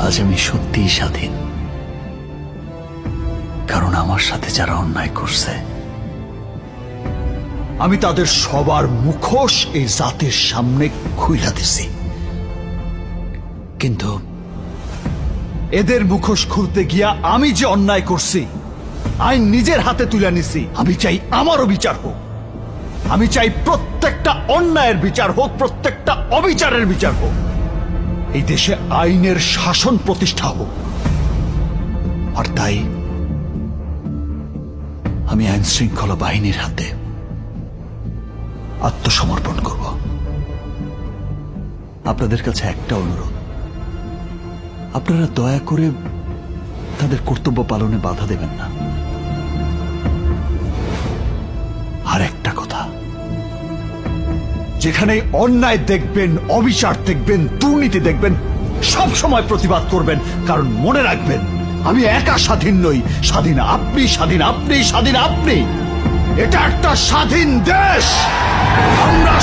আজ আমি সত্যিই স্বাধীন, কারণ আমার সাথে যারা অন্যায় করছে আমি তাদের সবার মুখোশ এই জাতির সামনে খুইলা দিছি। কিন্তু এদের মুখোশ খুলতে গিয়া আমি যে অন্যায় করছি আইন নিজের হাতে তুলে নিছি। আমি চাই আমারও বিচার হোক, আমি চাই প্রত্যেকটা অন্যায়ের বিচার হোক, প্রত্যেকটা অবিচারের বিচার হোক, এই দেশে আইনের শাসন প্রতিষ্ঠা হোক। আর তাই আমি আইন শৃঙ্খলা বাহিনীর হাতে আত্মসমর্পণ করব। আপনাদের কাছে একটা অনুরোধ, আপনারা দয়া করে তাদের কর্তব্য পালনে বাধা দেবেন না। আর একটা কথা, যেখানে অন্যায় দেখবেন, অবিচার দেখবেন, দুর্নীতি দেখবেন, সব সময় প্রতিবাদ করবেন। কারণ মনে রাখবেন, আমি একা স্বাধীন নই, স্বাধীন আপনি, স্বাধীন আপনি, স্বাধীন আপনি। এটা একটা স্বাধীন দেশ। আমরা